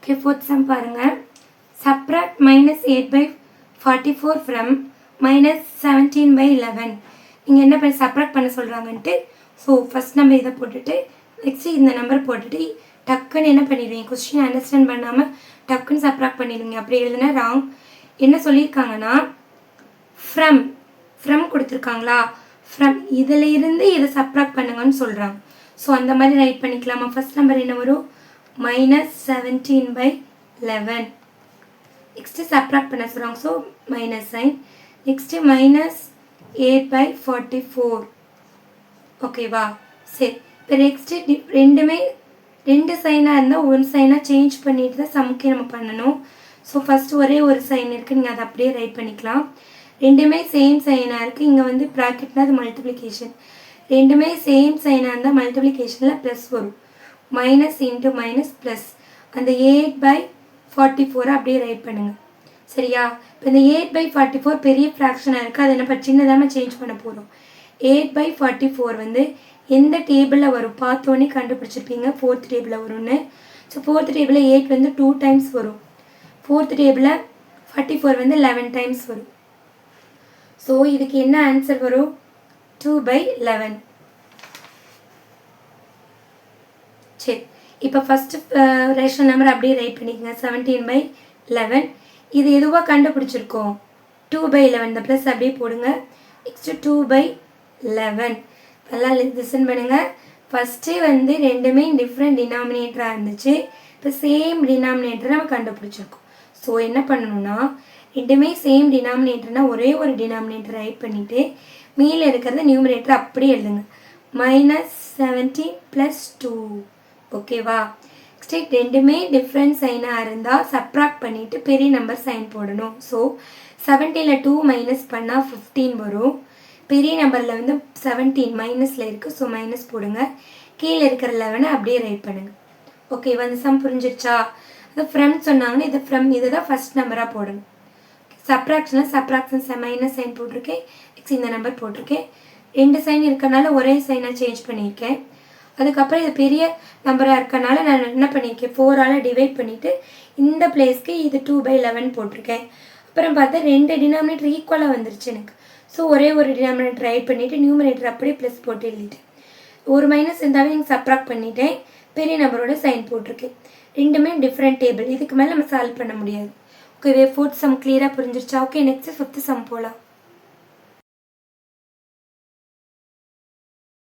Okay, fourth some பாருங்கள். Subtract -8/44 from -17/11. நீங்கள் என்ன பண்ணி சப்ராக்ட் பண்ண சொல்கிறாங்கன்ட்டு, ஸோ ஃபஸ்ட் நம்ம இதை போட்டுட்டு நெக்ஸ்ட்டு இந்த நம்பர் போட்டுட்டு டக்குன்னு என்ன பண்ணிடுவீங்க, கொஸ்டின் அண்டர்ஸ்டாண்ட் பண்ணாமல் டக்குன்னு சப்ராக்ட் பண்ணிடுவீங்க. அப்படி எழுதுனா ராங். என்ன சொல்லியிருக்காங்கன்னா ஃப்ரம் கொடுத்துருக்காங்களா, ஃப்ரம் இதில் இருந்து இதை சப்ராக்ட் பண்ணுங்கன்னு சொல்கிறாங்க. ஸோ அந்த மாதிரி ரைட் பண்ணிக்கலாமா. ஃபஸ்ட் நம்பர் என்ன வரும், -17/11. நெக்ஸ்ட்டு சப்ராக்ட் பண்ண சொல்கிறாங்க, ஸோ மைனஸ் சைன். நெக்ஸ்ட்டு -8/44. ஓகேவா, சரி. இப்போ நெக்ஸ்ட்டு ரெண்டு சைனாக இருந்தால் ஒரு சைனாக சேஞ்ச் பண்ணிட்டு தான் சம்முக்கே நம்ம பண்ணணும். ஸோ ஃபஸ்ட்டு ஒரே ஒரு சைன் இருக்குது, நீங்கள் அதை அப்படியே ரைட் பண்ணிக்கலாம். ரெண்டுமே சேம் சைனாக இருக்குது. இங்கே வந்து ப்ராக்கெட்னா அது மல்டிப்ளிகேஷன். ரெண்டுமே சேம் சைனாக இருந்தால் மல்டிப்ளிகேஷனில் ப்ளஸ் வரும். Minus into minus plus. அந்த 8/44 அப்படியே ரைட் பண்ணுங்கள். சரியா. இப்போ இந்த 8/44 பெரிய ஃப்ராக்ஷனாக இருக்குது, அது என்ன சின்னதாக சேஞ்ச் பண்ண போகிறோம். 8/44 வந்து எந்த டேபிளில் வரும் பார்த்தோன்னே கண்டுபிடிச்சிருப்பீங்க, ஃபோர்த் டேபிளில் வரும்னு. ஸோ ஃபோர்த் டேபிளில் 8 வந்து 2 டைம்ஸ் வரும். ஃபோர்த் டேபிளில் 44 வந்து 11 டைம்ஸ் வரும். ஸோ இதுக்கு என்ன ஆன்சர் வரும், 2/11. சரி, இப்போ ஃபஸ்ட்டு ரேஷனல் நம்பர் அப்படியே ரைட் பண்ணிக்கோங்க, 17/11. இது எதுவாக கண்டுபிடிச்சிருக்கோம், 2/11. இந்த ப்ளஸ் அப்படியே போடுங்க. நெக்ஸ்ட்டு 2/11. நல்லா லிசன் பண்ணுங்கள். ஃபஸ்ட்டு வந்து ரெண்டுமே டிஃப்ரெண்ட் டினாமினேட்டராக இருந்துச்சு. இப்போ சேம் டினாமினேட்டரை நம்ம கண்டுபிடிச்சிருக்கோம். ஸோ என்ன பண்ணணும்னா, ரெண்டுமே சேம் டினாமினேட்டர்னால் ஒரே ஒரு டினாமினேட்டர் ரைட் பண்ணிவிட்டு மீல இருக்கிறத நியூமினேட்டர் அப்படியே எழுதுங்க. -17 + 2. ஓகேவா. நெக்ஸ்ட்டு ரெண்டுமே டிஃப்ரெண்ட் சைனாக இருந்தால் சப்ராக்ட் பண்ணிவிட்டு பெரிய நம்பர் சைன் போடணும். ஸோ 17ல் 2 மைனஸ் பண்ணால் 15 வரும். பெரிய நம்பரில் வந்து 17 மைனஸில் இருக்குது, ஸோ மைனஸ் போடுங்க. கீழே இருக்கிற 11 அப்படியே ரைட் பண்ணுங்கள். ஓகேவா, அந்த சம் புரிஞ்சிருச்சா. அது ஃப்ரம் சொன்னாங்கன்னா இதை தான் ஃபஸ்ட் நம்பராக போடணும். சப்ராக்ஷன் மைனஸ் சைன் போட்டிருக்கேன். நெக்ஸ்ட் இந்த நம்பர் போட்டிருக்கேன். ரெண்டு சைன் இருக்கனால ஒரே சைனாக சேஞ்ச் பண்ணியிருக்கேன். அதுக்கப்புறம் இது பெரிய நம்பராக இருக்கனால நான் என்ன பண்ணியிருக்கேன், 4ஆல் டிவைட் பண்ணிவிட்டு இந்த பிளேஸ்க்கு இது 2/11 போட்டிருக்கேன். அப்புறம் பார்த்தா ரெண்டு டினாமினேட்டர் ஈக்குவலாக வந்துருச்சு எனக்கு. ஸோ ஒரே ஒரு டினாமினேட்டர் ரைட் பண்ணிவிட்டு நியூமினேட்டர் அப்படியே ப்ளஸ் போட்டு எழுதிட்டேன். ஒரு மைனஸ் இருந்தாவே நீங்கள் சப்ராக்ட் பண்ணிட்டேன். பெரிய நம்பரோட சைன் போட்டிருக்கேன். ரெண்டுமே டிஃப்ரெண்ட் டேபிள். இதுக்கு மேலே நம்ம சால்வ் பண்ண முடியாது. ஓகே, ஃபோர்த் சம் கிளியராக புரிஞ்சிருச்சா. ஓகே, நெக்ஸ்ட் ஃபிஃப்த் சம் போகலாம்.